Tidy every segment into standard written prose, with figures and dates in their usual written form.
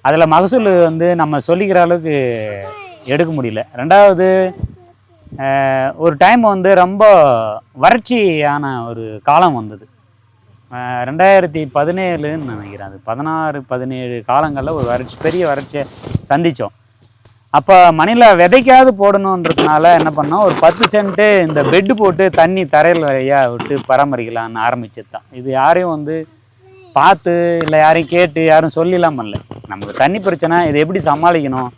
அதில் மகசூல் வந்து நம்ம சொல்லிக்கிற அளவுக்கு எடுக்க முடியல. ரெண்டாவது ஒரு டைம் வந்து ரொம்ப வறட்சியான ஒரு காலம் வந்தது. 2017ன்னு நினைக்கிறேன், அது 16-17 காலங்களில் ஒரு பெரிய வறட்சியை சந்தித்தோம். அப்போ மணியில் விதைக்காவது போடணுன்றதுனால என்ன பண்ணோம், ஒரு 10 சென்ட்டு இந்த பெட்டு போட்டு தண்ணி தரையில் வழியாக விட்டு பராமரிக்கலான்னு ஆரம்பிச்சது தான். இது யாரையும் வந்து பார்த்து இல்லை யாரையும் கேட்டு யாரும் சொல்லிலாம் பண்ணல. நமக்கு தண்ணி பிரச்சனை, இதை எப்படி சமாளிக்கணும்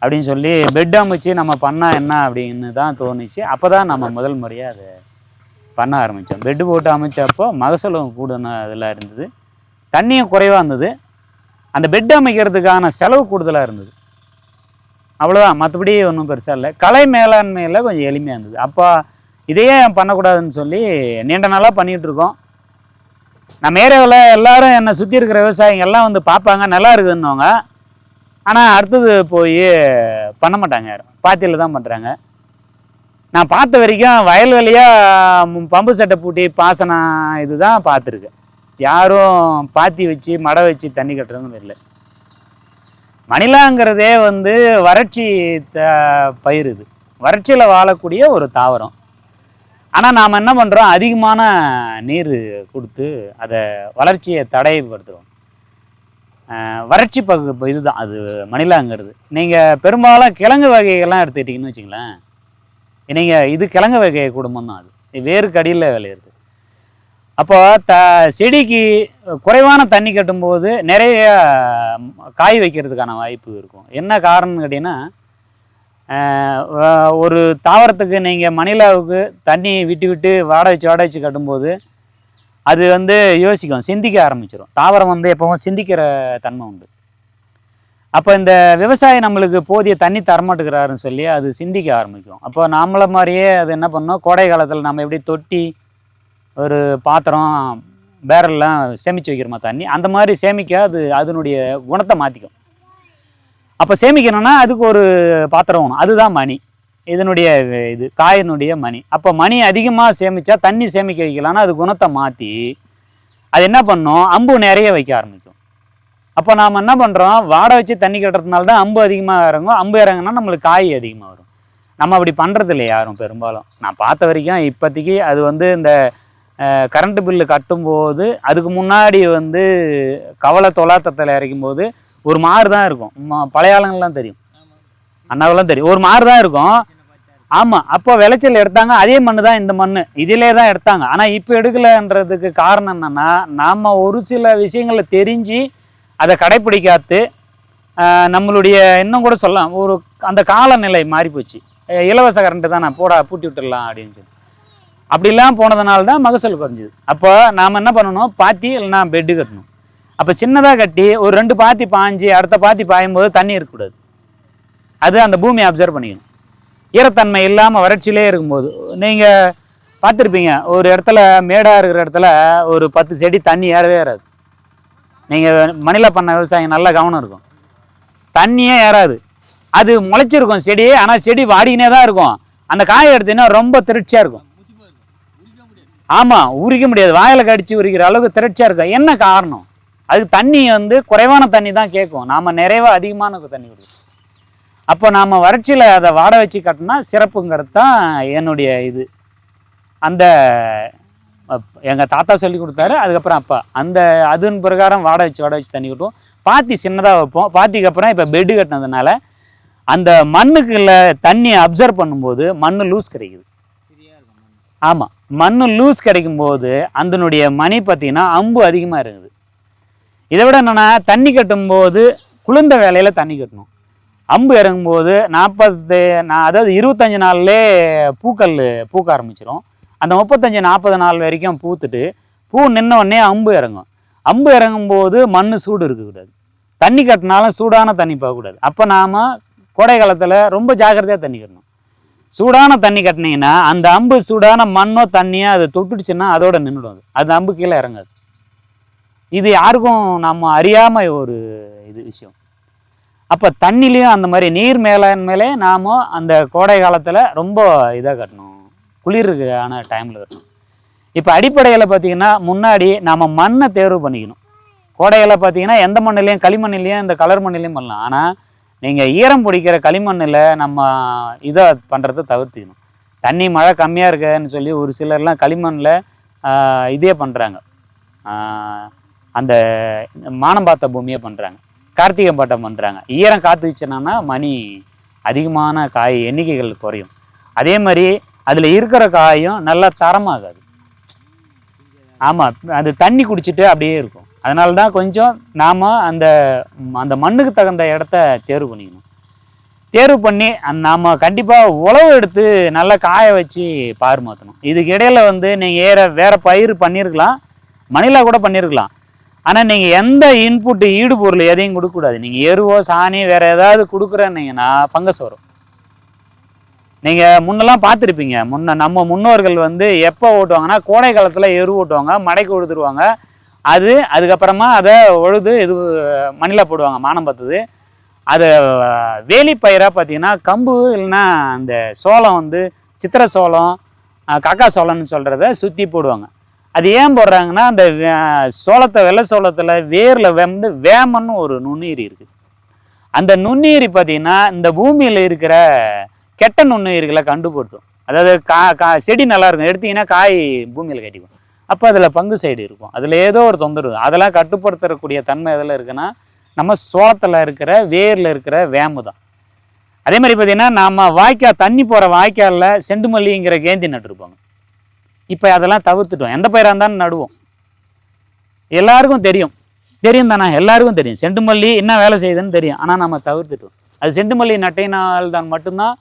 அப்படின்னு சொல்லி பெட் அமைச்சு நம்ம பண்ணால் என்ன அப்படின்னு தான் தோணுச்சு. அப்போ தான் நம்ம முதல் முறையாக அதை பண்ண ஆரம்பித்தோம். பெட்டு போட்டு அமைச்சப்போ மகசூலும் கூடுன இதெல்லாம் இருந்தது, தண்ணியும் குறைவாக இருந்தது, அந்த பெட் அமைக்கிறதுக்கான செலவு கூடுதலாக இருந்தது. அவ்வளோதான், மற்றபடி ஒன்றும் பெருசாக இல்லை. கலை மேலாண்மையில் கொஞ்சம் எளிமையாக இருந்தது. அப்போ இதையே பண்ணக்கூடாதுன்னு சொல்லி நீண்ட நாளாக பண்ணிகிட்ருக்கோம். நம்ம ஏரியாவில் எல்லோரும் என்னை சுற்றி இருக்கிற விவசாயிங்கள்லாம் வந்து பார்ப்பாங்க, நல்லா இருக்குதுன்னுவாங்க. ஆனால் அடுத்தது போய் பண்ண மாட்டாங்க, யாரும் பாத்தியில் தான் பண்ணுறாங்க. நான் பார்த்த வரைக்கும் வயல்வெளியாக பம்பு செட்டை பூட்டி பாசனம் இதுதான் பார்த்துருக்கேன். யாரும் பாத்தி வச்சு மடை வச்சு தண்ணி கட்டுறதுன்னு இல்லை. மணிலாங்கிறதே வந்து வறட்சி பயிர், இது வறட்சியில் வாழக்கூடிய ஒரு தாவரம். ஆனால் நாம் என்ன பண்ணுறோம், அதிகமான நீர் கொடுத்து அதை வளர்ச்சியை தடைப்படுத்துகிறோம். வறட்சி இதுதான் அது மணிலாங்கிறது. நீங்கள் பெரும்பாலும் கிழங்கு வகைகள்லாம் எடுத்துக்கிட்டிங்கன்னு வச்சுங்களேன், நீங்கள் இது கிழங்கு வகை குடும்பம் தான். அது வேறு கடியில் விளையிறது. அப்போ செடிக்கு குறைவான தண்ணி கட்டும்போது நிறைய காய் வைக்கிறதுக்கான வாய்ப்பு இருக்கும். என்ன காரணம்னு கேட்டிங்கன்னா, ஒரு தாவரத்துக்கு நீங்கள் மணிலாவுக்கு தண்ணி விட்டு விட்டு வாட வச்சு கட்டும்போது அது வந்து யோசிக்கும், சிந்திக்க ஆரம்பிச்சிடும். தாவரம் வந்து எப்பவும் சிந்திக்கிற தன்மை உண்டு. அப்போ இந்த விவசாயி நம்மளுக்கு போதிய தண்ணி தரமாட்டுக்கிறாருன்னு சொல்லி அது சிந்திக்க ஆரம்பிக்கும். அப்போ நம்மளை மாதிரியே அது என்ன பண்ணோம், கோடை காலத்தில் நம்ம எப்படி தொட்டி ஒரு பாத்திரம் பேரல்லாம் சேமித்து வைக்கிறோமா தண்ணி, அந்த மாதிரி சேமிக்க அது அதனுடைய குணத்தை மாற்றிக்கும். அப்போ சேமிக்கணும்னா அதுக்கு ஒரு பாத்திரம் வேணும், அதுதான் மணி. இதனுடைய இது காயினுடைய மணி. அப்போ மணி அதிகமாக சேமித்தா தண்ணி சேமிக்க வைக்கலான்னா அது குணத்தை மாற்றி அது என்ன பண்ணும், அம்பு நிறைய வைக்க ஆரம்பிக்கும். அப்போ நாம் என்ன பண்ணுறோம், வாடை வச்சு தண்ணி கட்டுறதுனால தான் அம்பு அதிகமாக இறங்கும். அம்பு இறங்குனா நம்மளுக்கு காய் அதிகமாக வரும். நம்ம அப்படி பண்ணுறது இல்லை யாரும் பெரும்பாலும். நான் பார்த்த வரைக்கும் இப்போதைக்கு அது வந்து இந்த கரண்ட்டு பில்லு கட்டும்போது அதுக்கு முன்னாடி வந்து கவலை தொலாத்தத்தில் இறக்கும் போது ஒரு மாறு தான் இருக்கும். பழைய ஆளுங்கள்லாம் தெரியும், அண்ணாவெல்லாம் தெரியும், ஒரு மாறு தான் இருக்கும். ஆமாம், அப்போ விளைச்சல் எடுத்தாங்க, அதே மண் தான் இந்த மண், இதிலே தான் எடுத்தாங்க. ஆனால் இப்போ எடுக்கலைன்றதுக்கு காரணம் என்னென்னா, நாம் ஒரு சில விஷயங்களை தெரிஞ்சு அதை கடைப்பிடிக்காத்து நம்மளுடைய இன்னும் கூட சொல்லலாம் ஒரு அந்த காலநிலை மாறி போச்சு. இலவச கரண்ட்டு தான் நான் பூட்டி விட்டுடலாம் அப்படின்னு சொல்லி அப்படிலாம் போனதுனால தான் மகசூல் குறைஞ்சிது. அப்போ நாம் என்ன பண்ணணும், பாத்தி இல்லைன்னா பெட்டு கட்டணும். அப்போ சின்னதாக கட்டி ஒரு 2 பாத்தி பாய்ஞ்சி அடுத்த பாத்தி பாயும்போது தண்ணி இருக்கக்கூடாது. அது அந்த பூமியை அப்சர்வ் பண்ணிக்கணும். ஈரத்தன்மை இல்லாமல் வறட்சியிலே இருக்கும்போது நீங்கள் பார்த்துருப்பீங்க, ஒரு இடத்துல மேடாக இருக்கிற இடத்துல ஒரு 10 செடி தண்ணி ஏறவே ஏறாது. நீங்கள் மணிலா பண்ண விவசாயம் நல்லா கவனம் இருக்கும், தண்ணியே ஏறாது. அது முளைச்சிருக்கும் செடி, ஆனால் செடி வாடிக்கினே தான் இருக்கும். அந்த காயை எடுத்தீங்கன்னா ரொம்ப திரட்சியாக இருக்கும். ஆமாம், உரிக்க முடியாது, வாயில் கடிச்சு உரிக்கிற அளவுக்கு திரட்சியாக இருக்கும். என்ன காரணம், அதுக்கு தண்ணி வந்து குறைவான தண்ணி தான் கேட்கும், நாம் நிறைவாக அதிகமான தண்ணி கொடுக்கும். அப்போ நாம் வறட்சியில் அதை வாட வச்சு கட்டினா சிறப்புங்கிறது தான் என்னுடைய இது. அந்த எங்கள் தாத்தா சொல்லி கொடுத்தாரு, அதுக்கப்புறம் அப்பா அந்த அதன் பிரகாரம் வாட வச்சு தண்ணி கட்டுவோம். பாத்தி சின்னதாக வைப்போம். பாத்திக்கு அப்புறம் இப்போ பெட்டு கட்டினதுனால அந்த மண்ணுக்குள்ள தண்ணி அப்சர்வ் பண்ணும்போது மண் லூஸ் கிடைக்குது. ஆமாம், மண் லூஸ் கிடைக்கும்போது அதனுடைய மணி பார்த்திங்கன்னா அம்பு அதிகமாக இருக்குது. இதை விட என்னென்னா, தண்ணி கட்டும்போது குளிர்ந்த வேலையில் தண்ணி கட்டணும். அம்பு இறங்கும்போது அதாவது 25 நாள்லே பூக்கள் பூக்க ஆரம்பிச்சிடும். அந்த 35-40 நாள் வரைக்கும் பூத்துட்டு பூ நின்ன உடனே அம்பு இறங்கும். அம்பு இறங்கும்போது மண் சூடு இருக்கக்கூடாது, தண்ணி கட்டினாலும் சூடான தண்ணி போகக்கூடாது. அப்போ நாம் கோடை காலத்தில் ரொம்ப ஜாக்கிரதையாக தண்ணி கட்டணும். சூடான தண்ணி கட்டினீங்கன்னா அந்த அம்பு சூடான மண்ணோ தண்ணியோ அதை தொட்டுடுச்சுன்னா அதோட நின்றுடும், அது அம்பு கீழே இறங்காது. இது யாருக்கும் நம்ம அறியாமல் ஒரு இது விஷயம். அப்போ தண்ணிலையும் அந்த மாதிரி நீர் மேலாண்மையிலே நாம் அந்த கோடை காலத்தில் ரொம்ப இதாக கட்டணும், குளிருக்கான டைமில் கட்டணும். இப்போ அடிப்படையில் பார்த்திங்கன்னா முன்னாடி நாம் மண்ணை தேர்வு பண்ணிக்கணும். கோடையில் பார்த்தீங்கன்னா எந்த மண்ணிலையும் களிமண்ணிலையும் இந்த கலர் மண்ணிலையும் பண்ணலாம். ஆனால் நீங்கள் ஈரம் பிடிக்கிற களிமண்ணில் நம்ம இதை பண்ணுறதை தவிர்த்துக்கணும். தண்ணி மழை கம்மியாக இருக்குன்னு சொல்லி ஒரு சிலர்லாம் களிமண்ணில் இதே பண்ணுறாங்க, அந்த மானம் பார்த்த பூமியை பண்ணுறாங்க, கார்த்திகை பட்டம் பண்ணுறாங்க. ஈரம் காத்துச்சுன்னா மணி அதிகமான காய் எண்ணிக்கைகள் குறையும். அதே மாதிரி அதில் இருக்கிற காயும் நல்லா தரமாகாது. ஆமாம், அது தண்ணி குடிச்சிட்டு அப்படியே இருக்கும். அதனால தான் கொஞ்சம் நாம் அந்த அந்த மண்ணுக்கு தகுந்த இடத்த தேர்வு பண்ணிக்கணும். தேர்வு பண்ணி நாம் கண்டிப்பாக உழவு எடுத்து நல்லா காய வச்சு பார் மாற்றணும். இதுக்கு இடையில வந்து நீங்கள் வேறு பயிர் பண்ணியிருக்கலாம், மணிலா கூட பண்ணியிருக்கலாம். ஆனால் நீங்கள் எந்த இன்புட்டு ஈடுபொருள் எதையும் கொடுக்கக்கூடாது. நீங்கள் எருவோ சாணி வேறு ஏதாவது கொடுக்குறேன்னீங்கன்னா ஃபங்கஸ் வரும். நீங்கள் முன்னெல்லாம் பார்த்துருப்பீங்க, நம்ம முன்னோர்கள் வந்து எப்போ ஓட்டுவாங்கன்னா கோடை காலத்தில் எரு ஓட்டுவாங்க, மடைக்கு உழுதுருவாங்க. அதுக்கப்புறமா அதை உழுது இது மணிலா போடுவாங்க, மானம் பார்த்தது. அதை வேலி பயிராக பார்த்தீங்கன்னா கம்பு இல்லைன்னா அந்த சோளம் வந்து சித்திரை சோளம், காக்கா சோளம்னு சொல்கிறத சுற்றி போடுவாங்க. அது ஏன் போடுறாங்கன்னா அந்த சோளத்தை வெள்ளை சோளத்தில் வேரில் வந்து வேமன்னு ஒரு நுண்ணுயிரி இருக்குது. அந்த நுண்ணுயிரி பார்த்தீங்கன்னா இந்த பூமியில் இருக்கிற கெட்ட நுண்ணுயிர்களை கண்டுபடுத்தும். அதாவது செடி நல்லா இருக்கும், எடுத்தீங்கன்னா காய் பூமியில் கட்டிக்கும். அப்போ அதில் பங்கு சைடு இருக்கும், அதில் ஏதோ ஒரு தொந்தரவு. அதெல்லாம் கட்டுப்படுத்தக்கூடிய தன்மை எதில் இருக்குன்னா நம்ம சோளத்தில் இருக்கிற வேரில் இருக்கிற வேம்பு தான். அதே மாதிரி பார்த்தீங்கன்னா நம்ம வாய்க்கால் தண்ணி போகிற வாய்க்காலில் செண்டு மல்லிங்கிற கேந்தி நட்டுருப்பாங்க. இப்போ அதெல்லாம் தவிர்த்துட்டோம். எந்த பயிராக இருந்தாலும் நடுவோம், எல்லாருக்கும் தெரியும் தானே, எல்லாருக்கும் தெரியும் செண்டு மல்லி என்ன வேலை செய்யுதுன்னு தெரியும். ஆனால் நம்ம தவிர்த்துட்டோம். அது செண்டு மல்லி நட்டையினால் தான் மட்டும்தான்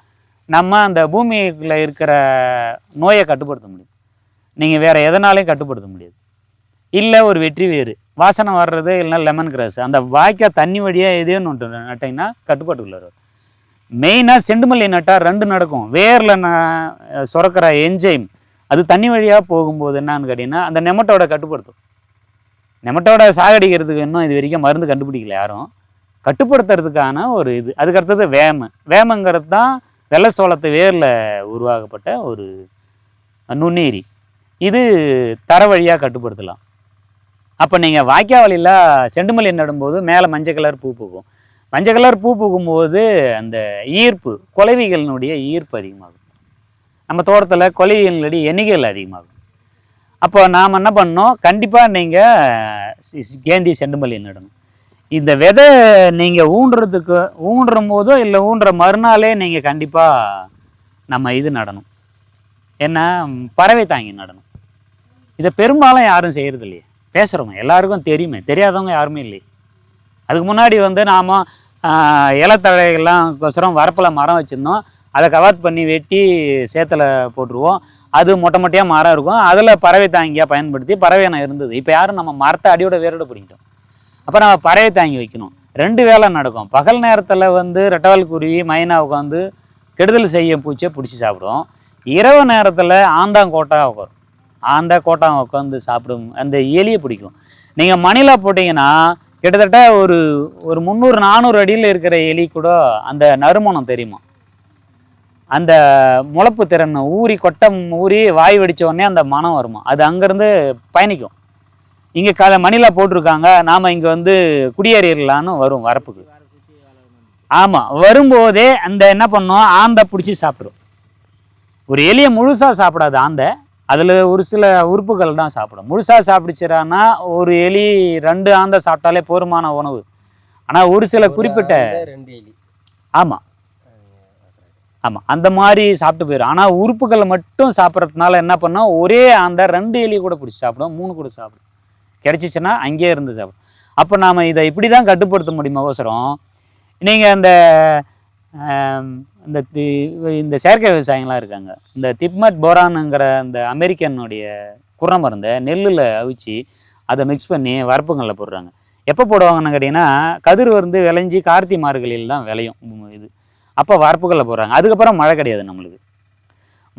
நம்ம அந்த பூமியில் இருக்கிற நோயை கட்டுப்படுத்த முடியும். நீங்கள் வேறு எதனாலையும் கட்டுப்படுத்த முடியாது. இல்லை ஒரு வெற்றி வேறு வாசனை வர்றது, இல்லைன்னா லெமன் கிராஸ், அந்த வாய்க்கால் தண்ணி வழியாக எதையும் நட்டிங்கன்னா கட்டுப்பாட்டுக்குள்ள வரும். மெயினாக செண்டுமல்லி நட்டால் 2 நடக்கும். வேரில் சுரக்கிற என்ஜைம் அது தண்ணி வழியாக போகும்போது என்னான்னு கேட்டிங்கன்னா அந்த நெமட்டோட கட்டுப்படுத்தும். நெமட்டோட சாகடிக்கிறதுக்கு இன்னும் இது வரைக்கும் மருந்து கண்டுபிடிக்கல யாரும். கட்டுப்படுத்துறதுக்கான ஒரு இது. அதுக்கடுத்தது வேமங்கிறது தான் வெள்ளை சோளத்து வேரில் உருவாக்கப்பட்ட ஒரு நுண்ணுயிரி. இது தர வழியாக கட்டுப்படுத்தலாம். அப்போ நீங்கள் வாய்க்கால் வழியில் செண்டுமல்லி நடும்போது மேலே மஞ்சள் கலர் பூ பூக்கும். மஞ்சள் கலர் பூ பூக்கும்போது அந்த ஈர்ப்பு, குளவிகளினுடைய ஈர்ப்பு அதிகமாகும். நம்ம தோட்டத்தில் குளவிகளுடைய எண்ணிக்கைகள் அதிகமாகும். அப்போ நாம் என்ன பண்ணோம், கண்டிப்பாக நீங்கள் கேந்தி செண்டுமல்லி நடணும். இந்த விதை நீங்கள் ஊன்றும் போதோ இல்லை ஊன்ற மறுநாளே நீங்கள் கண்டிப்பாக நம்ம இது நடணும், என்ன பறவை தாங்கி நடணும். இதை பெரும்பாலும் யாரும் செய்கிறது இல்லையே. பேசுகிறவங்க எல்லாருக்கும் தெரியுமே, தெரியாதவங்க யாருமே இல்லையே. அதுக்கு முன்னாடி வந்து நாம் இலத்தழைகள்லாம் கொசரம் வரப்பில் மரம் வச்சுருந்தோம், அதை கவர் பண்ணி வெட்டி சேத்துல போட்டுருவோம். அது மொட்டை மொட்டையாக மரம் இருக்கும், அதில் பறவை தாங்கியாக பயன்படுத்தி பறவை இனம் இருந்தது. இப்போ யாரும் நம்ம மரத்தை அடியோட வேரோட பிடிக்கிட்டோம். அப்போ நம்ம பறவை தாங்கி வைக்கணும். 2 வேலை நடக்கும். பகல் நேரத்தில் வந்து ரெட்டவால் குருவி மைனா உட்காந்து கெடுதல் செய்ய பூச்சியை பிடிச்சி சாப்பிடும். இரவு நேரத்தில் ஆந்தாங்கோட்டா உட்காரும், கோட்டா உட்காந்து சாப்பிடும், அந்த எலியை பிடிக்கும். நீங்கள் மணிலா போட்டிங்கன்னா கிட்டத்தட்ட ஒரு 300-400 அடியில் இருக்கிற எலி கூட அந்த நறுமணம் தெரியுமா, அந்த முளப்பு திறன் கொட்டம் ஊறி வாய் வெடித்த உடனே அந்த மனம் வருமா, அது அங்கேருந்து பயணிக்கும். இங்கே மணிலா போட்டிருக்காங்க, நாம் இங்கே வந்து குடியேறிடலான்னு வரும் வரப்புக்கு. ஆமாம், வரும்போதே அந்த என்ன பண்ணோம், ஆந்தை பிடிச்சி சாப்பிடும். ஒரு எலியை முழுசாக சாப்பிடாது ஆந்தை, அதில் ஒரு சில உறுப்புகள் தான் சாப்பிடும். முழுசாக சாப்பிடுச்சுறான்னா ஒரு எலி 2 ஆந்தை சாப்பிட்டாலே போதுமான உணவு. ஆனால் ஒரு சில குறிப்பிட்ட ஆமாம் அந்த மாதிரி சாப்பிட்டு போயிடும். ஆனால் உறுப்புகளை மட்டும் சாப்பிட்றதுனால என்ன பண்ணோம், ஒரே ஆந்தை 2 எலி கூட பிடிச்சி சாப்பிடும், 3 கூட சாப்பிடும். கிடச்சிச்சின்னா அங்கேயே இருந்து சாப்பிடும். அப்போ நாம் இதை இப்படி தான் கட்டுப்படுத்த முடியுமோசரம். நீங்கள் இந்த செயற்கை விவசாயிகளாம் இருக்காங்க, இந்த திப்மட் போரானுங்கிற இந்த அமெரிக்கனுடைய குறை மருந்தை நெல்லில் அவிச்சு அதை மிக்ஸ் பண்ணி வரப்புங்களில் போடுறாங்க. எப்போ போடுவாங்கன்னு கேட்டிங்கன்னா கதிர் வந்து விளைஞ்சி கார்த்திகை மார்கழியில் தான் விளையும் இது. அப்போ வரப்புகளில் போடுறாங்க. அதுக்கப்புறம் மழை கிடையாது நம்மளுக்கு.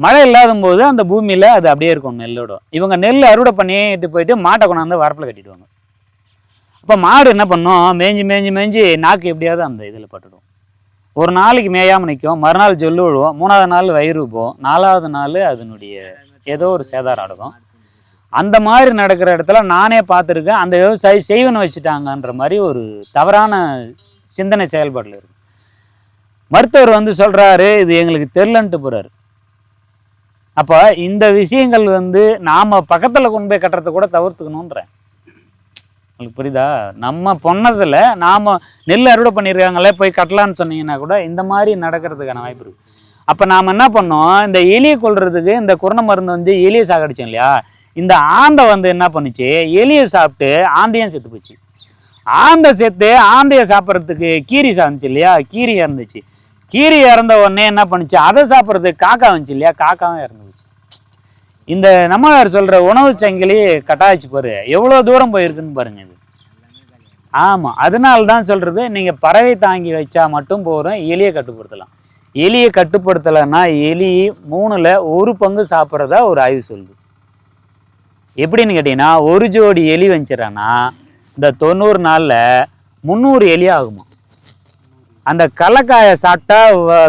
மழை இல்லாத போது அந்த பூமியில் அது அப்படியே இருக்கும் நெல்லோட. இவங்க நெல் அறுவடை பண்ணிட்டு போயிட்டு மாட்டை கொண்டாந்து வரப்பில் கட்டிடுவாங்க. அப்போ மாடு என்ன பண்ணும், மேய்ஞ்சி நாக்கு எப்படியாவது அந்த இதில் பட்டுடும். ஒரு நாளைக்கு மேயாமல் நிற்கும், மறுநாள் ஜொல்லு விழுவோம், 3ஆவது நாள் வயிறு போகும், 4ஆவது நாள் அதனுடைய ஏதோ ஒரு சேதாரம் அடக்கும். அந்த மாதிரி நடக்கிற இடத்துல நானே பார்த்துருக்கேன். அந்த விவசாயி செய்வனை வச்சுட்டாங்கன்ற மாதிரி ஒரு தவறான சிந்தனை செயல்பாட்டில் இருக்கு. மருத்துவர் வந்து சொல்கிறாரு இது எங்களுக்கு தெரிலன்ட்டு போகிறாரு. அப்போ இந்த விஷயங்கள் வந்து நாம் பக்கத்தில் கொண்டு போய் கட்டுறதை கூட தவிர்த்துக்கணுன்றேன். உங்களுக்கு புரியுதா? நம்ம பொண்ணதில் நாம் நெல் அறுவடை பண்ணியிருக்காங்களே போய் கட்டலான்னு சொன்னீங்கன்னா கூட இந்த மாதிரி நடக்கிறதுக்கான வாய்ப்பு இருக்குது. அப்போ நாம் என்ன பண்ணோம், இந்த எலியை கொல்றதுக்கு இந்த குருணை மருந்து வந்து எலியை சாகடிச்சோம் இல்லையா, இந்த ஆந்தை வந்து என்ன பண்ணுச்சு, எலியை சாப்பிட்டு ஆந்தையும் செத்து போச்சு. ஆந்தை செத்து ஆந்தையை சாப்பிட்றதுக்கு கீரி சாந்துச்சு இல்லையா, கீரி இறந்துச்சு. கீரி இறந்த உடனே என்ன பண்ணுச்சு, அதை சாப்பிட்றதுக்கு காக்கா வந்துச்சு இல்லையா, காக்காவும் இறந்து போச்சு. இந்த நம்மளார் சொல்கிற உணவு சங்கிலி கட்டாச்சு பாரு, எவ்வளோ தூரம் போயிருக்குன்னு பாருங்க இது. ஆமாம், அதனால தான் சொல்கிறது, நீங்கள் பறவை தாங்கி வச்சா மட்டும் போகிறோம், எலியை கட்டுப்படுத்தலாம். எலியை கட்டுப்படுத்தலைன்னா எலி 3ல் 1 பங்கு சாப்பிட்றதா ஒரு ஆய்வு சொல்லுது. எப்படின்னு கேட்டிங்கன்னா, ஒரு ஜோடி எலி வந்துச்சுறான்னா இந்த 90 நாளில் 300 எலி ஆகுமா. அந்த கடலக்காயை சாப்பிட்டா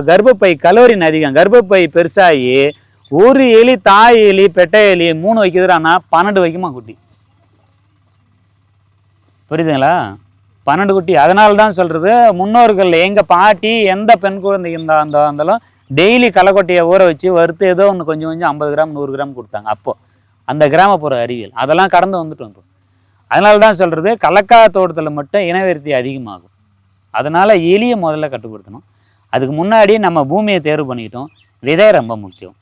கர்ப்பப்பை கலோரின் அதிகம், கர்ப்பப்பை பெருசாகி ஒரு எலி தாய் எலி பெட்டை எலி 3 வைக்குதுறான்னா 12 வைக்குமா குட்டி. புரியுதுங்களா? 12 குட்டி. அதனால தான் சொல்கிறது, முன்னோர்கள் எங்கள் பாட்டி எந்த பெண் குழந்தை இருந்தாலும் டெய்லி களைக்கொட்டையை ஊற வச்சு வறுத்து ஏதோ ஒன்று கொஞ்சம் 50 கிராம் 100 கிராம் கொடுத்தாங்க. அப்போது அந்த கிராமப்புற அறிவியல் அதெல்லாம் கடந்து வந்துட்டோம் இப்போ. அதனால தான் சொல்கிறது, கடலக்காய் தோட்டத்தில் மட்டும் இனவெருத்தி அதிகமாகும். அதனால் எலியை முதல்ல கட்டுப்படுத்தணும். அதுக்கு முன்னாடி நம்ம பூமியை தேர்வு பண்ணிக்கிட்டோம். விதை ரொம்ப முக்கியம்.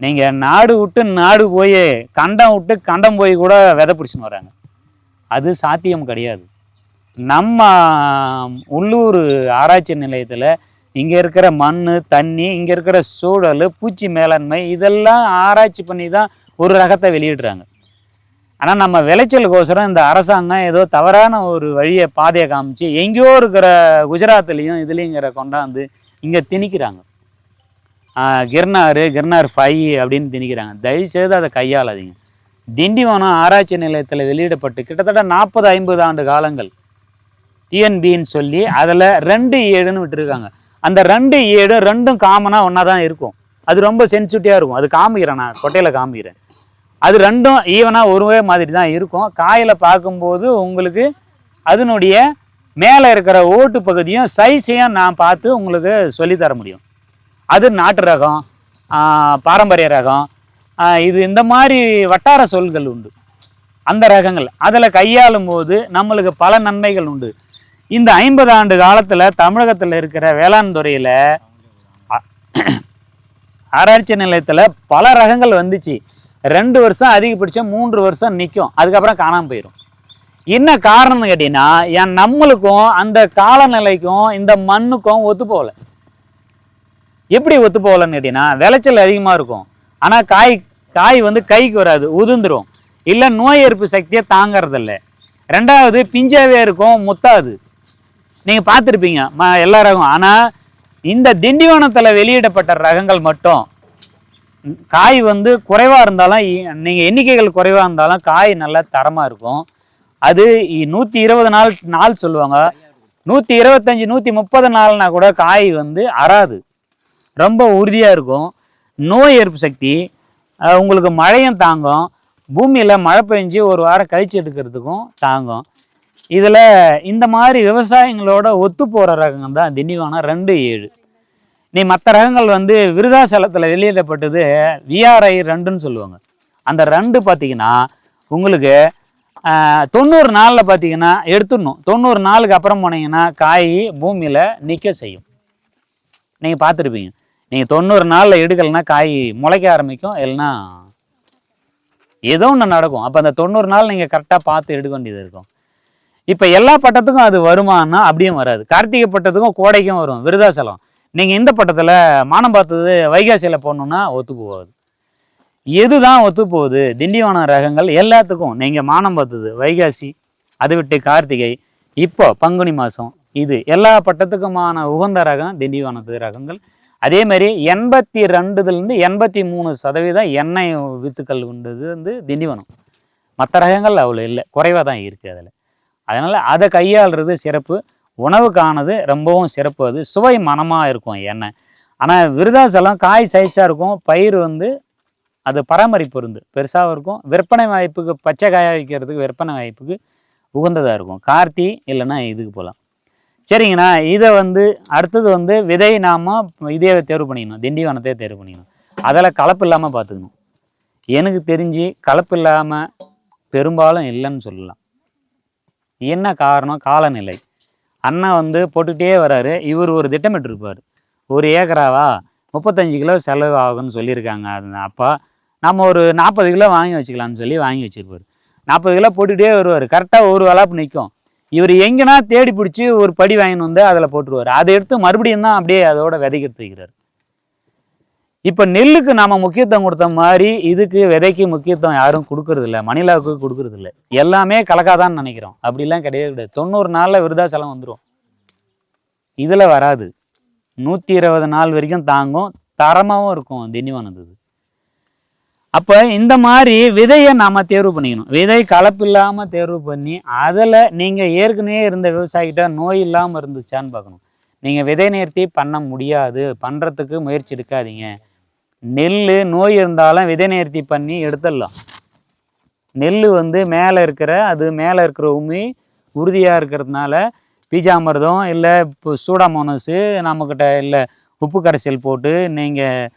நீங்கள் நாடு விட்டு நாடு போய் கண்டம் விட்டு கண்டம் போய் கூட விதை பிடிச்சின்னு வராங்க. அது சாத்தியம் கிடையாது. நம்ம உள்ளூர் ஆராய்ச்சி நிலையத்தில் இங்கே இருக்கிற மண், தண்ணி, இங்கே இருக்கிற சூழல், பூச்சி மேலாண்மை இதெல்லாம் ஆராய்ச்சி பண்ணி தான் ஒரு ரகத்தை வெளியிடுறாங்க. ஆனால் நம்ம விளைச்சலுக்கோசரம் இந்த அரசாங்கம் ஏதோ தவறான ஒரு வழியை பாதையை காமிச்சு எங்கேயோ இருக்கிற குஜராத்லேயும் இதுலேயுங்கிற கொண்டாந்து இங்கே திணிக்கிறாங்க. கிர்னார் 5 அப்படின்னு திணிக்கிறாங்க. தயவுசெய்து அதை கையாளாதீங்க. திண்டிவனம் ஆராய்ச்சி நிலையத்தில் வெளியிடப்பட்டு கிட்டத்தட்ட 40-50 ஆண்டு காலங்கள் டிஎன்பின்னு சொல்லி அதில் 2-7ன்னு விட்டுருக்காங்க. அந்த 2-7 ரெண்டும் காமனாக ஒன்றா தான் இருக்கும். அது ரொம்ப சென்சிட்டிவாக இருக்கும். அது காமிக்கிறேன், நான் கொட்டையில் காமிக்கிறேன். அது ரெண்டும் ஈவனாக ஒரே மாதிரி தான் இருக்கும். காயில் பார்க்கும்போது உங்களுக்கு அதனுடைய மேலே இருக்கிற ஓட்டு பகுதியும் சைஸையும் நான் பார்த்து உங்களுக்கு சொல்லித்தர முடியும். அது நாட்டு ரகம், பாரம்பரிய ரகம், இது இந்த மாதிரி வட்டார சொல்கள் உண்டு. அந்த ரகங்கள் அதில் கையாளும் போது நம்மளுக்கு பல நன்மைகள் உண்டு. இந்த 50 ஆண்டு காலத்தில் தமிழகத்தில் இருக்கிற வேளாண் துறையில் ஆராய்ச்சி நிலையத்தில் பல ரகங்கள் வந்துச்சு. 2 வருஷம் அதிகபட்சம் 3 வருஷம் நிற்கும், அதுக்கப்புறம் காணாமல் போயிடும். என்ன காரணம்னு கேட்டிங்கன்னா, நம்மளுக்கும் அந்த காலநிலைக்கும் இந்த மண்ணுக்கும் ஒத்து போகலை. எப்படி ஒத்து போகலன்னு கேட்டிங்கன்னா, விளைச்சல் அதிகமாக இருக்கும், ஆனால் காய் வந்து கைக்கு வராது, உதிர்ந்துடும். இல்லை நோய் எதிர்ப்பு சக்தியை தாங்கிறதில்ல. 2வது பிஞ்சாவே இருக்கும், முத்தாது. நீங்கள் பார்த்துருப்பீங்க எல்லா ரகம். ஆனால் இந்த திண்டிவனத்தில் வெளியிடப்பட்ட ரகங்கள் மட்டும் காய் வந்து குறைவாக இருந்தாலும், நீங்கள் எண்ணிக்கைகள் குறைவாக இருந்தாலும் காய் நல்லா தரமாக இருக்கும். அது 120 நாள் சொல்லுவாங்க. 125 130 நாள்னா கூட காய் வந்து அறாது, ரொம்ப உறுதியாக இருக்கும். நோய் எதிர்ப்பு சக்தி, உங்களுக்கு மழையும் தாங்கும். பூமியில் மழை பெஞ்சு ஒரு வாரம் கழிச்சு எடுக்கிறதுக்கும் தாங்கும். இதில் இந்த மாதிரி விவசாயிகளோட ஒத்து போகிற ரகங்கள் தான் திண்டிவனம் 2-7. நீ மற்ற ரகங்கள் வந்து விருதாசலத்தில் வெளியிடப்பட்டது VRI 2ன்னு சொல்லுவாங்க. அந்த 2 பார்த்தீங்கன்னா உங்களுக்கு 90 நாளில் பார்த்தீங்கன்னா எடுத்துடணும். 90 நாளுக்கு அப்புறம் போனீங்கன்னா காய் பூமியில் நிற்க செய்யும். நீங்கள் பார்த்துருப்பீங்க. நீங்கள் 90 நாளில் எடுக்கலைன்னா காய் முளைக்க ஆரம்பிக்கும், இல்லைன்னா ஏதோ ஒன்று நடக்கும். அப்போ அந்த 90 நாள் நீங்கள் கரெக்டாக பார்த்து எடுக்க வேண்டியது இருக்கும். இப்போ எல்லா பட்டத்துக்கும் அது வருமானா அப்படியும் வராது. கார்த்திகை பட்டத்துக்கும் கோடைக்கும் வரும் விருதாசலம். நீங்கள் இந்த பட்டத்தில் மானம் பார்த்தது வைகாசியில் போடணுன்னா ஒத்து போகாது. எது தான் ஒத்து போகுது? திண்டிவனம் ரகங்கள் எல்லாத்துக்கும். நீங்கள் மானம் பார்த்தது வைகாசி, அதை விட்டு கார்த்திகை, இப்போ பங்குனி மாதம், இது எல்லா பட்டத்துக்குமான உகந்த ரகம் திண்டிவனத்து ரகங்கள். அதேமாதிரி 82லேருந்து 83% எண்ணெய் வித்துக்கள் உண்டது வந்து திண்டிவனம். மற்ற ரகங்கள் அவ்வளோ இல்லை, குறைவாக தான் இருக்குது அதில். அதனால் அதை கையாளுறது சிறப்பு. உணவுக்கானது ரொம்பவும் சிறப்பு. அது சுவை மனமாக இருக்கும் எண்ணெய். ஆனால் விருதாசலம் காய் சைஸாக இருக்கும், பயிர் வந்து அது பராமரிப்பு இருந்து பெருசாகவும் இருக்கும், விற்பனை வாய்ப்புக்கு பச்சை காய வைக்கிறதுக்கு விற்பனை வாய்ப்புக்கு உகந்ததாக இருக்கும். கார்த்தி இல்லைன்னா இதுக்கு போகலாம். சரிங்கண்ணா, இதை அடுத்தது விதை நாம் இதே தேர்வு பண்ணிக்கணும், திண்டிவனத்தையே தேர்வு பண்ணிக்கணும். அதில் கலப்பு இல்லாமல் பார்த்துக்கணும். எனக்கு தெரிஞ்சு கலப்பு இல்லாமல் பெரும்பாலும் இல்லைன்னு சொல்லலாம். என்ன காரணம்? காலநிலை. அண்ணா போட்டுக்கிட்டே வராரு. இவர் ஒரு திட்டமிட்டிருப்பார், 1 ஏக்கராவா 35 கிலோ செலவு ஆகும்னு சொல்லியிருக்காங்க. அது அப்பா நம்ம ஒரு 40 கிலோ வாங்கி வச்சுக்கலான்னு சொல்லி வாங்கி வச்சுருப்பார். 40 கிலோ போட்டுகிட்டே வருவார். கரெக்டாக ஒரு வளர்ப்பு நிற்கும். இவர் எங்கன்னா தேடி பிடிச்சி ஒரு படி வாங்கின்னு அதில் போட்டுருவார். அதை எடுத்து மறுபடியும் தான் அப்படியே அதோட விதைக்கிறது வைக்கிறார். இப்போ நெல்லுக்கு நாம் முக்கியத்துவம் கொடுத்த மாதிரி இதுக்கு விதைக்கு முக்கியத்துவம் யாரும் கொடுக்கறதில்ல, மணிலாவுக்கு கொடுக்கறதில்ல. எல்லாமே கலக்காதான்னு நினைக்கிறோம். அப்படிலாம் கிடையவே கிடையாது. 90 நாளில் விருதாச்சலம் வந்துடும். இதில் வராது. 120 நாள் வரைக்கும் தாங்கும், தரமாகவும் இருக்கும் திண்டிவனம். அப்போ இந்த மாதிரி விதையை நாம் தேர்வு பண்ணிக்கணும். விதை கலப்பு இல்லாமல் தேர்வு பண்ணி அதில் நீங்கள் ஏற்கனவே இருந்த விவசாயிகிட்ட நோய் இல்லாமல் இருந்துச்சான்னு பார்க்கணும். நீங்கள் விதை நேர்த்தி பண்ண முடியாது, பண்ணுறதுக்கு முயற்சி எடுக்காதீங்க. நெல் நோய் இருந்தாலும் விதை நேர்த்தி பண்ணி எடுத்துடலாம். நெல் மேலே இருக்கிற உமி உறுதியாக இருக்கிறதுனால பீஜாமிர்தம் இல்லை இப்போ சூடாமோனஸு நம்மக்கிட்ட இல்லை உப்பு கரைசல் போட்டு நீங்கள்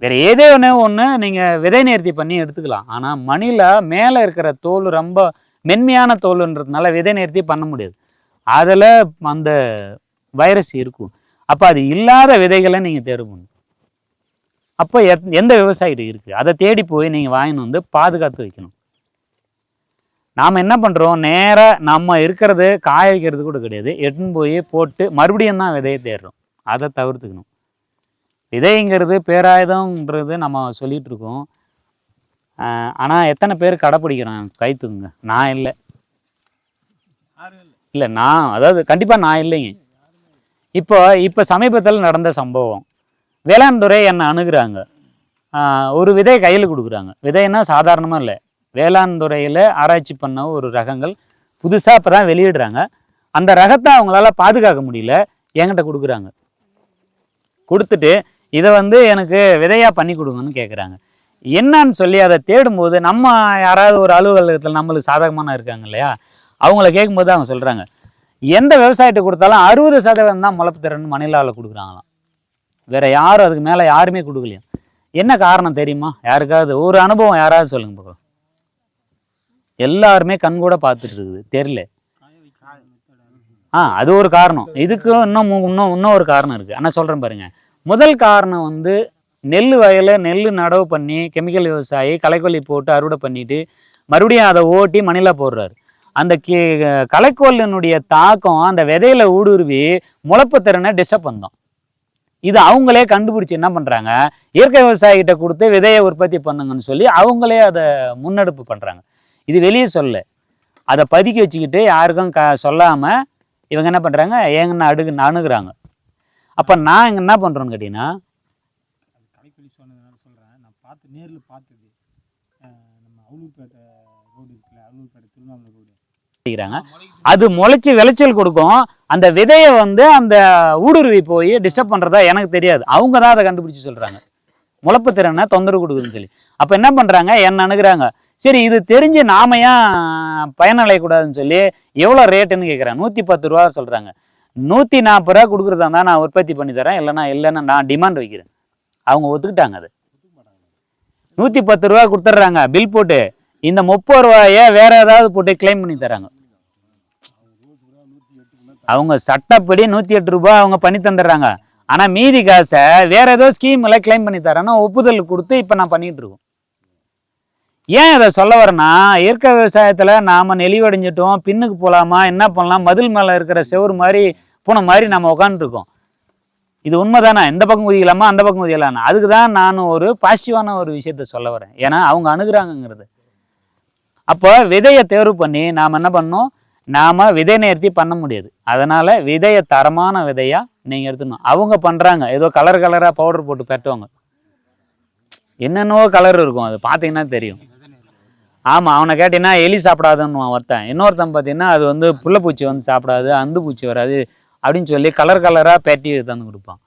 வேறு ஏதோ ஒன்று நீங்கள் விதை நேர்த்தி பண்ணி எடுத்துக்கலாம். ஆனால் மணில மேலே இருக்கிற தோல் ரொம்ப மென்மையான தோல்ன்றதுனால விதை நேர்த்தி பண்ண முடியாது. அதில் அந்த வைரஸ் இருக்கும். அப்போ அது இல்லாத விதைகளை நீங்கள் தேர்வு பண்ணணும். அப்போ எந்த விவசாயிகிட்ட இருக்குது அதை தேடி போய் நீங்கள் வாங்கின்னு பாதுகாத்து வைக்கணும். நாம் என்ன பண்ணுறோம், நேராக நம்ம இருக்கிறது காய வைக்கிறது கூட கிடையாது, எடுத்துன்னு போய் போட்டு மறுபடியும் தான் விதையை தேடுறோம். அதை தவிர்த்துக்கணும். விதைங்கிறது பேராயுதம்ன்றது நம்ம சொல்லிகிட்டு இருக்கோம். ஆனால் எத்தனை பேர் கடைப்பிடிக்கிறோம்? கை தூக்குங்க. நான் இல்லை நான் அதாவது கண்டிப்பாக நான் இல்லைங்க. இப்போ சமீபத்தில் நடந்த சம்பவம், வேளாண் துறை என்னை அணுகுறாங்க. ஒரு விதை கையில் கொடுக்குறாங்க. விதைன்னா சாதாரணமாக இல்லை, வேளாண் துறையில் ஆராய்ச்சி பண்ண ஒரு ரகங்கள் புதுசாக இப்போ தான் வெளியிடுறாங்க. அந்த ரகத்தை அவங்களால பாதுகாக்க முடியல, என்கிட்ட கொடுக்குறாங்க. கொடுத்துட்டு இதை எனக்கு விதையாக பண்ணி கொடுங்கன்னு கேட்குறாங்க. என்னன்னு சொல்லி அதை தேடும்போது நம்ம யாராவது ஒரு அலுவலகத்தில் நம்மளுக்கு சாதகமான இருக்காங்க இல்லையா, அவங்கள கேட்கும்போது அவங்க சொல்கிறாங்க, எந்த விவசாயத்தை கொடுத்தாலும் 60% தான் முளைப்பு திறன் மணிலாவில் கொடுக்குறாங்களாம். வேற யாரும் அதுக்கு மேலே யாருமே கொடுக்கலையும். என்ன காரணம் தெரியுமா? யாருக்காவது ஒரு அனுபவம் யாராவது சொல்லுங்க பார்க்கலாம். எல்லாருமே கண்கூட பார்த்துட்டு இருக்குது, தெரியல. அது ஒரு காரணம். இதுக்கு இன்னும் ஒரு காரணம் இருக்குது. ஆனால் சொல்கிறேன் பாருங்க. முதல் காரணம் நெல் வயலை நெல் நடவு பண்ணி கெமிக்கல் விவசாயி களைக்கொல்லி போட்டு அறுவடை பண்ணிட்டு மறுபடியும் அதை ஓட்டி மணிலா போடுறாரு. அந்த களைக்கொல்லினுடைய தாக்கம் அந்த விதையில ஊடுருவி முளைப்பு திறனை டிஸ்டர்ப் பண்ணோம். இது அவங்களே கண்டுபிடிச்சி என்ன பண்ணுறாங்க, இயற்கை விவசாயிகிட்ட கொடுத்து விதையை உற்பத்தி பண்ணுங்கன்னு சொல்லி அவங்களே அதை முன்னெடுப்பு பண்ணுறாங்க. இது வெளியே சொல்ல, அதை பதுக்கி வச்சுக்கிட்டு யாருக்கும் சொல்லாமல் இவங்க என்ன பண்ணுறாங்க, ஏங்கன்னு அணுகுறாங்க. அப்போ நான் இங்கே என்ன பண்ணுறோன்னு கேட்டிங்கன்னா, களைக்கொல்லி சொன்னதுனால சொல்கிறேன், நான் நேரில் பார்த்தது. நம்ம அவுலூர்பேட்டை ரோடு இருக்குல்ல, அவுலூர்பேட்டை திருவண்ணாமலை ரோடு, அது முளைச்சி விளைச்சல் கொடுக்கும். அந்த விதையை அந்த ஊடுருவி போய் டிஸ்டர்ப் பண்ணுறதா எனக்கு தெரியாது. அவங்க தான் அதை கண்டுபிடிச்சி சொல்கிறாங்க, முளைப்பு திறனை தொந்தரவு கொடுக்குதுன்னு சொல்லி. அப்போ என்ன பண்ணுறாங்க, என்ன அணுகுறாங்க. சரி, இது தெரிஞ்சு நாம ஏன் பயனடையக்கூடாதுன்னு சொல்லி எவ்வளோ ரேட்டுன்னு கேட்குறேன். 110 ரூபா சொல்கிறாங்க. 140 ரூபா கொடுக்குறதா இருந்தால் நான் உற்பத்தி பண்ணி தரேன், இல்லைன்னா நான் டிமாண்ட் வைக்கிறேன். அவங்க ஒத்துக்கிட்டாங்க. அது 110 ரூபா கொடுத்துட்றாங்க பில் போட்டு. இந்த 30 ரூபாயை வேற ஏதாவது போட்டு கிளைம் பண்ணி தராங்க. அவங்க சட்டப்படி 108 ரூபாய் அவங்க பண்ணி தந்துடுறாங்க. ஆனால் மீதி காசை வேற ஏதோ ஸ்கீமில் கிளைம் பண்ணி தரேன்னா ஒப்புதல் கொடுத்து இப்போ நான் பண்ணிட்டு இருக்கோம். ஏன் இதை சொல்ல வரேன்னா, இயற்கை விவசாயத்தில் நாம் நெளிவடைஞ்சிட்டோம், பின்னுக்கு போகலாமா, என்ன பண்ணலாம், மதில் மேலே இருக்கிற செவரு மாதிரி பூனை மாதிரி நம்ம உட்காந்துருக்கோம். இது உண்மைதானே? இந்த பக்கம் குதிக்கலாமா, அந்த பக்கம் குதிக்கலாமா? அதுக்கு தான் நான் ஒரு பாசிட்டிவான ஒரு விஷயத்த சொல்ல வரேன். ஏன்னா அவங்க அணுகுறாங்கங்கிறது. அப்போ விதையை தேர்வு பண்ணி நாம் என்ன பண்ணணும், நாம் விதை நேர்த்தி பண்ண முடியாது. அதனால் விதையை தரமான விதையாக நீங்கள் எடுத்துக்கணும். அவங்க பண்ணுறாங்க, ஏதோ கலராக பவுடர் போட்டு பெட்டுவாங்க, என்னென்னவோ கலர் இருக்கும், அது பார்த்தீங்கன்னா தெரியும். ஆமாம், அவனை கேட்டீங்கன்னா எலி சாப்பிடாதுன்னு ஒருத்தன், இன்னொருத்தன் பார்த்தீங்கன்னா அது புள்ளப்பூச்சி சாப்பிடாது, அந்து பூச்சி வராது அப்படின்னு சொல்லி கலராக பெட்டி தந்து கொடுப்பான்.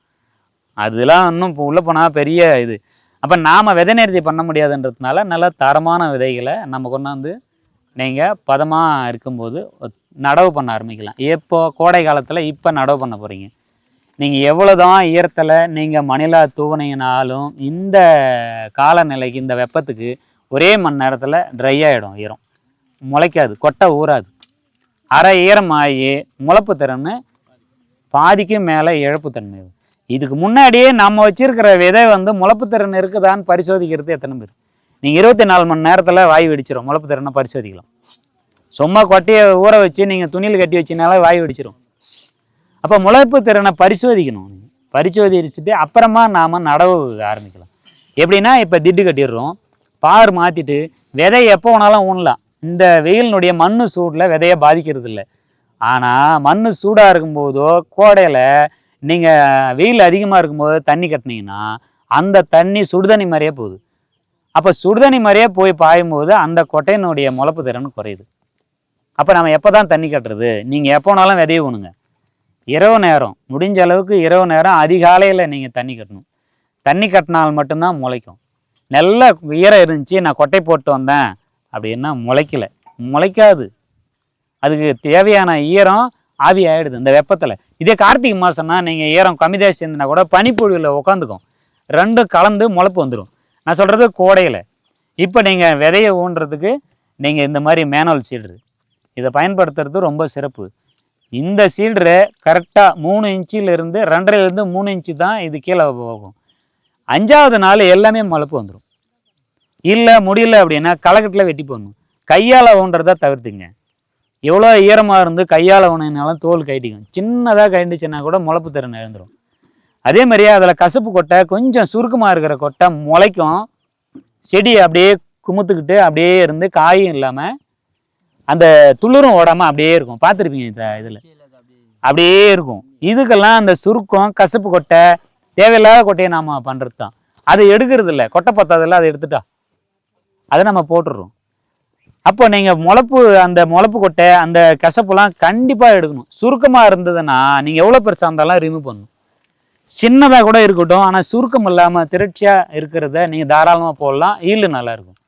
அதெல்லாம் இன்னும் இப்போ உள்ளே போனால் பெரிய இது. அப்போ நாம் விதை நேர்த்தி பண்ண முடியாதுன்றதுனால நல்ல தரமான விதைகளை நம்ம கொண்டாந்து நீங்கள் பதமாக இருக்கும்போது நடவு பண்ண ஆரம்பிக்கலாம். எப்போ கோடை காலத்தில் இப்போ நடவு பண்ண போகிறீங்க. நீங்கள் எவ்வளோ தான் ஈரத்தில் நீங்கள் மணிலா தூவினீங்கனாலும் இந்த காலநிலைக்கு இந்த வெப்பத்துக்கு ஒரே மணி நேரத்தில் ட்ரை ஆகிடும், ஈரம் முளைக்காது, கொட்டை ஊறாது. அரை ஈரம் ஆகி முளைப்பு திறன்னு பாதிக்கும் மேலே இழப்பு தன்மை. இதுக்கு முன்னாடியே நம்ம வச்சிருக்கிற விதை வந்து முளைப்பு திறன் இருக்குதான்னு பரிசோதிக்கிறது எத்தனை பேர்? நீங்கள் 24 மணி நேரத்தில் வாய் வெடிச்சிடும். முளைப்பு திறனை பரிசோதிக்கலாம். சும்மா கொட்டையை ஊற வச்சு நீங்கள் துணியில் கட்டி வச்சினால வாய் வெடிச்சிடும். அப்போ முளைப்பு திறனை பரிசோதிக்கணும். பரிசோதிச்சுட்டு அப்புறமா நாம் நடவு ஆரம்பிக்கலாம். எப்படின்னா இப்போ திட்டு கட்டிடுறோம், பார் மாற்றிட்டு விதை எப்போ வேணாலும் ஊனலாம். இந்த வெயிலினுடைய மண் சூடில் விதையை பாதிக்கிறது இல்லை. ஆனால் மண் சூடாக இருக்கும்போதோ கோடையில் நீங்கள் வெயில் அதிகமாக இருக்கும்போது தண்ணி கட்டினீங்கன்னா அந்த தண்ணி சுடுதண்ணி மாதிரியே போகுது. அப்போ சுடுதண்ணி மாதிரியே போய் பாயும்போது அந்த கொட்டையினுடைய முளைப்பு திறன் குறையுது. அப்போ நம்ம எப்போ தான் தண்ணி கட்டுறது? நீங்கள் எப்போ வேணாலும் விதையை ஊனுங்க. இரவு நேரம் முடிஞ்ச அளவுக்கு இரவு நேரம் அதிகாலையில் நீங்கள் தண்ணி கட்டணும். தண்ணி கட்டினால் மட்டும்தான் முளைக்கும். நல்ல ஈரம் இருந்துச்சு, நான் கொட்டை போட்டு வந்தேன் அப்படின்னா முளைக்காது. அதுக்கு தேவையான ஈரம் ஆவி ஆகிடுது இந்த வெப்பத்தில். இதே கார்த்திகை மாதம்னா நீங்கள் ஈரம் கம்மிதாக சேர்ந்துனா கூட பனிப்பொழிவில் உட்காந்துக்கும், ரெண்டும் கலந்து முளைப்பு வந்துடும். நான் சொல்கிறது கோடையில். இப்போ நீங்கள் விதையை ஊன்றதுக்கு நீங்கள் இந்த மாதிரி மேனுவல் சீல்ட்ரு இதை பயன்படுத்துறது ரொம்ப சிறப்பு. இந்த சீல்டரை கரெக்டாக 3 இன்ச்சிலிருந்து 2.5 3 இன்ச்சு தான் இது கீழே போகும். 5ஆவது நாள் எல்லாமே முளைப்பு வந்துடும். இல்லை முடியல அப்படின்னா களைக்கட்டில் வெட்டி போடணும். கையால் ஊன்றதை தவிர்த்துங்க. எவ்வளோ ஈரமாக இருந்து கையால் ஊனினாலும் தோல் கைட்டிக்கும். சின்னதாக கைண்டுச்சுன்னா கூட முளைப்பு திறன் எழுந்துடும். அதே மாதிரியே அதில் கசப்பு கொட்டை கொஞ்சம் சுருக்கமாக இருக்கிற கொட்டை முளைக்கும். செடி அப்படியே குமுத்துக்கிட்டு அப்படியே இருந்து காயும் இல்லாமல் அந்த துளிரும் ஓடாமல் அப்படியே இருக்கும். பார்த்துருப்பீங்க இதில் அப்படியே இருக்கும். இதுக்கெல்லாம் அந்த சுருக்கம் கசப்பு கொட்டை தேவையில்லாத கொட்டையை நாம் பண்ணுறது தான். அதை எடுக்கிறது இல்லை, கொட்டை பத்தாதில்ல, அதை எடுத்துட்டா அதை நம்ம போட்டுடுறோம். அப்போ நீங்கள் அந்த முளைப்பு கொட்டை அந்த கசப்புலாம் கண்டிப்பாக எடுக்கணும். சுருக்கமாக இருந்ததுன்னா நீங்கள் எவ்வளோ பெருசாக இருந்தாலும் ரிமூவ் பண்ணணும். சின்னதாக கூட இருக்கட்டும், ஆனால் சுருக்கம் இல்லாமல் திரட்சியாக இருக்கிறத நீங்கள் தாராளமாக போடலாம். ஈல்டு நல்லாயிருக்கும்.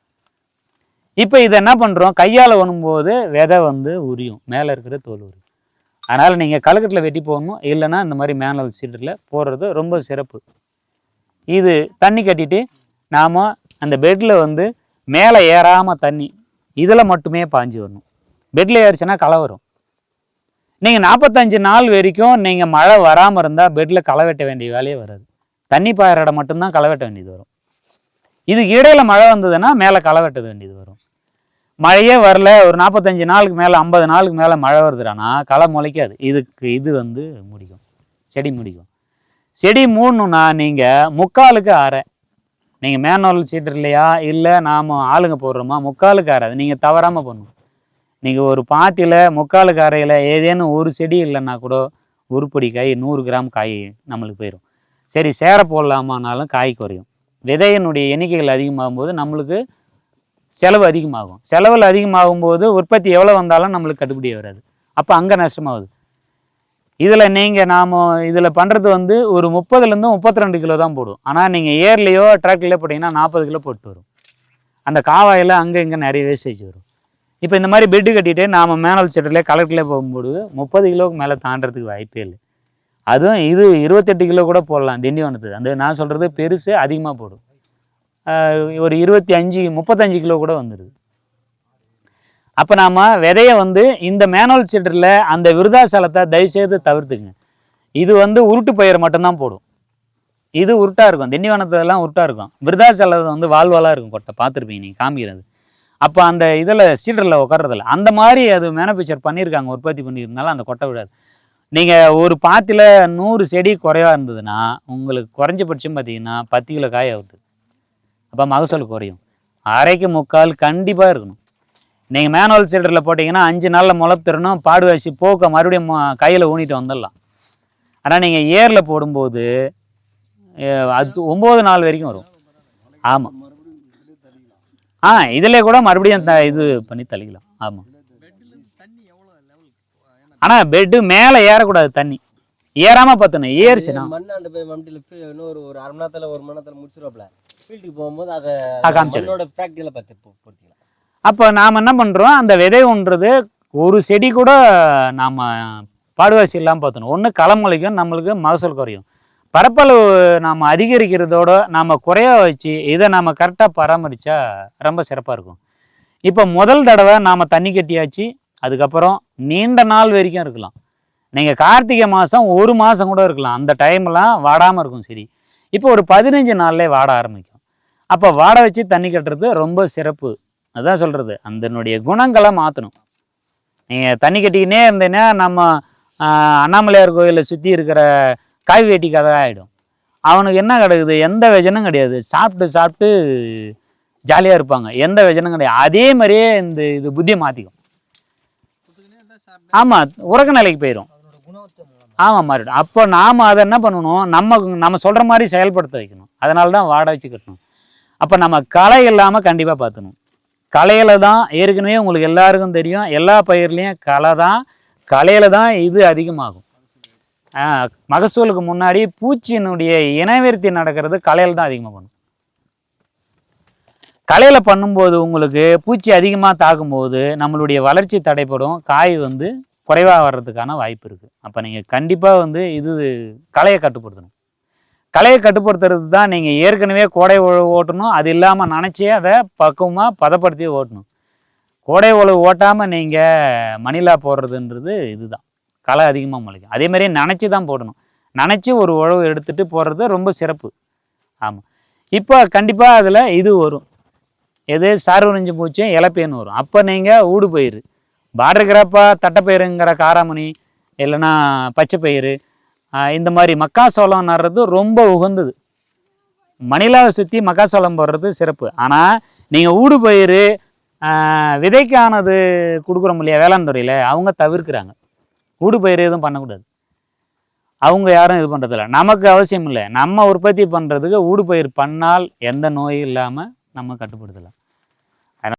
இப்போ இதை என்ன பண்ணுறோம், கையால் ஒணும்போது விதை வந்து உரியும், மேலே இருக்கிற தோல் உரியும். அதனால் நீங்கள் களைக்கட்டில் வெட்டி போடணும். இல்லைன்னா இந்த மாதிரி மேனுவல் சீல்டரில் போடுறது ரொம்ப சிறப்பு. இது தண்ணி கட்டிட்டு நாம் அந்த பெட்டில் வந்து மேலே ஏறாமல் தண்ணி இதில் மட்டுமே பாஞ்சு வரணும். பெட்டில் ஏறிச்சுன்னா களை வரும். நீங்கள் 45 நாள் வரைக்கும் நீங்கள் மழை வராமல் இருந்தால் பெட்டில் களை வெட்ட வேண்டிய வேலையே வராது. தண்ணி பாயிற இடம் மட்டும்தான் களை வெட்ட வேண்டியது வரும். இதுக்கு இடையில மழை வந்ததுன்னா மேலே களை வெட்ட வேண்டியது வரும். மழையே வரல, ஒரு 45 நாளுக்கு மேலே 50 நாளுக்கு மேலே மழை வருதுடானா களை முளைக்காது. இது வந்து முடிக்கும், செடி முடிக்கும். செடி மூடணுன்னா நீங்கள் 3/4க்கு அரை. நீங்கள் மேனுவல் சீட்டர் இல்லையா, இல்லை நாம் ஆளுங்க போடுறோமா, 3/4க்கு அரை. அது நீங்கள் தவறாமல் பண்ணணும். நீங்கள் ஒரு பாட்டியில் 3/4க்கு அரையில் ஏதேனும் ஒரு செடி இல்லைன்னா கூட உருப்படி காய் 100 கிராம் காய் நம்மளுக்கு போயிடும். சரி சேர போடலாமானாலும் காய் குறையும். விதையினுடைய எண்ணிக்கைகள் அதிகமாகும் போது நம்மளுக்கு செலவு அதிகமாகும். செலவில் அதிகமாகும்போது உற்பத்தி எவ்வளோ வந்தாலும் நம்மளுக்கு கட்டுப்படி வராது. அப்போ அங்கே நஷ்டமாகுது. இதில் நாம் இதில் பண்ணுறது வந்து ஒரு 30லேருந்து 32 கிலோ தான் போடும். ஆனால் நீங்கள் ஏர்லேயோ டிராக்டர்லையோ போட்டிங்கன்னா 40 கிலோ போட்டு வரும். அந்த காவாயில் அங்கே இங்கே நிறைய வேஸ்டேஜ் வரும். இப்போ இந்த மாதிரி பெட்டு கட்டிட்டு நாம் மேனுவல் செட்டர்லேயே கலெக்டர்லேயே போகும்போது 30 கிலோவுக்கு மேலே தாண்டறதுக்கு வாய்ப்பே இல்லை. அதுவும் இது 28 கிலோ கூட போடலாம் திண்டிவனத்துக்கு. அந்த நான் சொல்கிறது பெருசு அதிகமாக போடும். ஒரு 35 கிலோ கூட வந்துடுது. அப்போ நாம் விதையை வந்து இந்த மேனுவல் சீடரில் அந்த விருதாசலத்தை தயவுசெய்து தவிர்த்துக்குங்க. இது வந்து உருட்டு பயிர் மட்டும்தான் போடும். இது உருட்டாக இருக்கும். திண்டிவனத்துலாம் உருட்டாக இருக்கும். விருதாசலம் வந்து வால்வாலாக இருக்கும். கொட்டை பார்த்துருப்பீங்க நீங்கள் காமிக்கிறது. அப்போ அந்த இதில் சீடரில் உட்கார்றதில்ல. அந்த மாதிரி அது மேனுஃபேக்சர் பண்ணியிருக்காங்க, உற்பத்தி பண்ணியிருந்தாலும் அந்த கொட்டை விடாது. நீங்கள் ஒரு பாத்தியில் 100 செடி குறைவாக இருந்ததுன்னா உங்களுக்கு குறைஞ்சபட்சம் பார்த்தீங்கன்னா 10 கிலோ காய் ஆகுது. அப்போ மகசூல் குறையும். அரைக்கு 3/4 கண்டிப்பாக இருக்கணும். நீங்கள் மேனுவல் சீடரில் போட்டிங்கன்னா 5 நாளில் முளைப்பு தரணும், பாடு வச்சு போக்க மறுபடியும் கையில் ஊனிட்டு வந்துடலாம். ஆனால் நீங்கள் ஏரில் போடும்போது அது 9 நாள் வரைக்கும் வரும். ஆமாம், இதிலே கூட மறுபடியும் இது பண்ணி தள்ளிக்கலாம். ஆமாம், ஆனால் பெட்டு மேலே ஏறக்கூடாது. தண்ணி ஏறாமல் பற்றணும். ஏறிச்சுன்னா மண்ணாண்டு போய் மம்டியில் இன்னொரு ஒரு அரை மணி நேரத்தில் 1 மணி நேரத்தில் முடிச்சிருவாப்ல. ஃபீல்டுக்கு போகும்போது அதை காமிச்சிடும். மண்ணோட ப்ராக்டிக்கலை பார்த்து பொறுத்திக்கலாம். அப்போ நாம் என்ன பண்ணுறோம், அந்த விதை ஒன்றது ஒரு செடி கூட நாம் பாடுவாசி இல்லாமல் பார்த்தணும். ஒன்று களை முளைக்கும், நம்மளுக்கு மகசூல் குறையும். பரப்பளவு நாம் அதிகரிக்கிறதோட நாம் குறைய வச்சு இதை நாம் கரெக்டாக பராமரித்தா ரொம்ப சிறப்பாக இருக்கும். இப்போ முதல் தடவை நாம் தண்ணி கட்டியாச்சு, அதுக்கப்புறம் நீண்ட நாள் வரைக்கும் இருக்கலாம். நீங்கள் கார்த்திகை மாதம் 1 மாதம் கூட இருக்கலாம். அந்த டைம்லாம் வாடாமல் இருக்கும் செடி. இப்போ ஒரு 15 நாள்லேயே வாட ஆரம்பிக்கும். அப்போ வாட வச்சு தண்ணி கட்டுறது ரொம்ப சிறப்பு. அதான் சொல்கிறது, அதனுடைய குணங்களை மாற்றணும். நீங்கள் தண்ணி கட்டிக்கினே இருந்தீங்கன்னா நம்ம அண்ணாமலையார் கோயிலை சுற்றி இருக்கிற காய் வேட்டி கதை ஆகிடும். அவனுக்கு என்ன கிடக்குது, எந்த விஜனும் கிடையாது. சாப்பிட்டு சாப்பிட்டு ஜாலியாக இருப்பாங்க, எந்த விஜனும் கிடையாது. அதே மாதிரியே இது புத்தியை மாற்றிக்கும். ஆமாம், உறக்க நிலைக்கு போயிடும். ஆமாம், மாறிடும். அப்போ நாம் அதை என்ன பண்ணணும், நம்ம சொல்கிற மாதிரி செயல்படுத்த வைக்கணும். அதனால தான் வாட வச்சு கட்டணும். அப்போ நம்ம களை இல்லாமல் கண்டிப்பாக பார்த்துணும். களையில தான் ஏற்கனவே உங்களுக்கு எல்லாருக்கும் தெரியும், எல்லா பயிர்லேயும் களை தான், களையில தான் இது அதிகமாகும். மகசூலுக்கு முன்னாடி பூச்சியினுடைய இனவிருத்தி நடக்கிறது களையில தான் அதிகமாக பண்ணும். களையில் பண்ணும்போது உங்களுக்கு பூச்சி அதிகமாக தாக்கும்போது நம்மளுடைய வளர்ச்சி தடைப்படும், காய் குறைவாக வர்றதுக்கான வாய்ப்பு இருக்குது. அப்போ நீங்கள் கண்டிப்பாக இது களையை கட்டுப்படுத்தணும். களையை கட்டுப்படுத்துறது தான் நீங்கள் ஏற்கனவே கோடை உழவு ஓட்டணும். அது இல்லாமல் நினச்சி அதை பக்குவமாக பதப்படுத்தி ஓட்டணும். கோடை உழவு ஓட்டாமல் நீங்கள் மணிலா போடுறதுன்றது இதுதான், களை அதிகமாக முளைக்கும். அதே மாதிரி நினச்சி தான் போடணும். நினச்சி ஒரு உழவு எடுத்துகிட்டு போடுறது ரொம்ப சிறப்பு. ஆமாம், இப்போ கண்டிப்பாக அதில் இது வரும், எது சார்வரிஞ்சு பூச்சும் இலப்பேன்னு வரும். அப்போ நீங்கள் ஊடு பயிர், பார்டர் கிராப்பா தட்டைப்பயிருங்கிற காராமணி இல்லைன்னா பச்சை பயிர், இந்த மாதிரி மக்காசோளம் நடுறது ரொம்ப உகந்தது. மணிலாவை சுற்றி மக்காசோளம் போடுறது சிறப்பு. ஆனால் நீங்கள் ஊடு பயிர் விதைக்கானது கொடுக்குறோம் இல்லையா வேளாண் துறையில், அவங்க தவிர்க்கிறாங்க. ஊடு பயிர் எதுவும் பண்ணக்கூடாது, அவங்க யாரும் இது பண்ணுறதில்ல. நமக்கு அவசியம் இல்லை. நம்ம உற்பத்தி பண்ணுறதுக்கு ஊடு பயிர் பண்ணால் எந்த நோயும் இல்லாமல் நம்ம கட்டுப்படுத்தலாம்.